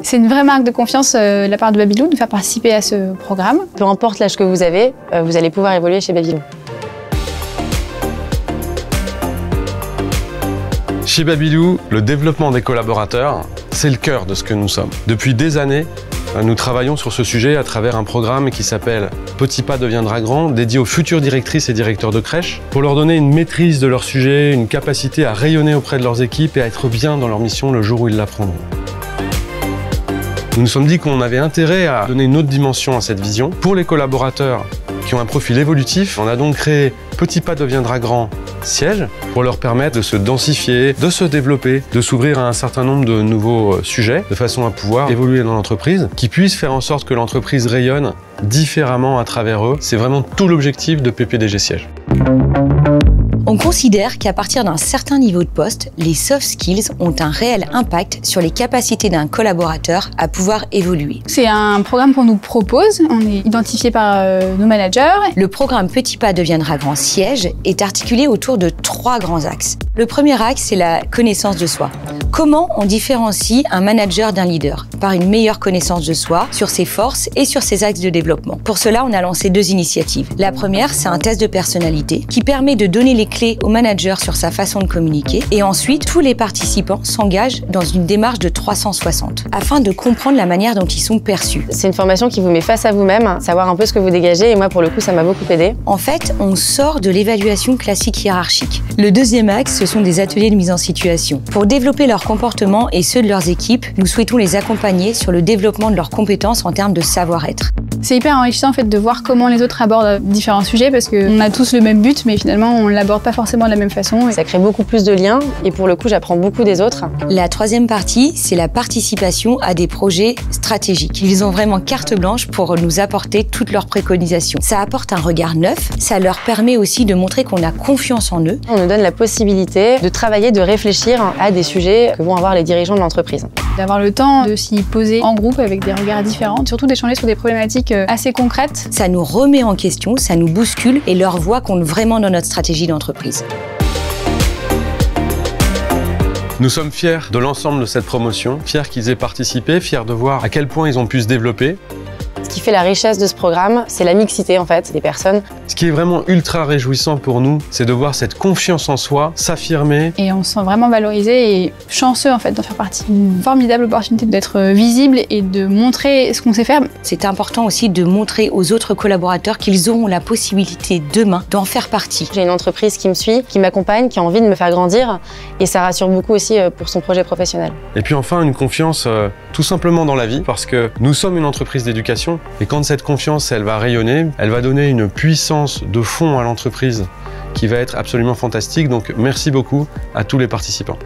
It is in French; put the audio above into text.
C'est une vraie marque de confiance de la part de Babylou de faire participer à ce programme. Peu importe l'âge que vous avez, vous allez pouvoir évoluer chez Babylou. Chez Babylou, le développement des collaborateurs, c'est le cœur de ce que nous sommes. Depuis des années, nous travaillons sur ce sujet à travers un programme qui s'appelle Petit pas deviendra grand, dédié aux futures directrices et directeurs de crèche, pour leur donner une maîtrise de leur sujet, une capacité à rayonner auprès de leurs équipes et à être bien dans leur mission le jour où ils l'apprendront. Nous nous sommes dit qu'on avait intérêt à donner une autre dimension à cette vision. Pour les collaborateurs qui ont un profil évolutif, on a donc créé Petit pas deviendra grand siège pour leur permettre de se densifier, de se développer, de s'ouvrir à un certain nombre de nouveaux sujets de façon à pouvoir évoluer dans l'entreprise, qui puissent faire en sorte que l'entreprise rayonne différemment à travers eux. C'est vraiment tout l'objectif de PPDG Siège. On considère qu'à partir d'un certain niveau de poste, les soft skills ont un réel impact sur les capacités d'un collaborateur à pouvoir évoluer. C'est un programme qu'on nous propose, on est identifié par nos managers. Le programme Petit pas deviendra grand siège est articulé autour de 3 grands axes. Le premier axe, c'est la connaissance de soi. Comment on différencie un manager d'un leader? Par une meilleure connaissance de soi, sur ses forces et sur ses axes de développement. Pour cela, on a lancé 2 initiatives. La première, c'est un test de personnalité qui permet de donner les clés au manager sur sa façon de communiquer. Et ensuite, tous les participants s'engagent dans une démarche de 360 afin de comprendre la manière dont ils sont perçus. C'est une formation qui vous met face à vous-même, savoir un peu ce que vous dégagez, et moi, pour le coup, ça m'a beaucoup aidé. En fait, on sort de l'évaluation classique hiérarchique. Le deuxième axe, ce sont des ateliers de mise en situation. Pour développer leur comportement et ceux de leurs équipes, nous souhaitons les accompagner sur le développement de leurs compétences en termes de savoir-être. C'est hyper enrichissant en fait de voir comment les autres abordent différents sujets parce qu'on a tous le même but mais finalement on ne l'aborde pas forcément de la même façon. Ça crée beaucoup plus de liens et pour le coup j'apprends beaucoup des autres. La troisième partie, c'est la participation à des projets stratégiques. Ils ont vraiment carte blanche pour nous apporter toutes leurs préconisations. Ça apporte un regard neuf, ça leur permet aussi de montrer qu'on a confiance en eux. On nous donne la possibilité de travailler, de réfléchir à des sujets que vont avoir les dirigeants de l'entreprise. D'avoir le temps de s'y poser en groupe avec des regards différents, surtout d'échanger sur des problématiques assez concrètes. Ça nous remet en question, ça nous bouscule et leur voix compte vraiment dans notre stratégie d'entreprise. Nous sommes fiers de l'ensemble de cette promotion, fiers qu'ils aient participé, fiers de voir à quel point ils ont pu se développer. Ce qui fait la richesse de ce programme, c'est la mixité en fait des personnes. Ce qui est vraiment ultra réjouissant pour nous, c'est de voir cette confiance en soi s'affirmer. Et on se sent vraiment valorisé et chanceux en fait d'en faire partie. Une formidable opportunité d'être visible et de montrer ce qu'on sait faire. C'est important aussi de montrer aux autres collaborateurs qu'ils auront la possibilité demain d'en faire partie. J'ai une entreprise qui me suit, qui m'accompagne, qui a envie de me faire grandir et ça rassure beaucoup aussi pour son projet professionnel. Et puis enfin une confiance tout simplement dans la vie parce que nous sommes une entreprise d'éducation. Et quand cette confiance, elle va rayonner, elle va donner une puissance de fond à l'entreprise qui va être absolument fantastique. Donc merci beaucoup à tous les participants.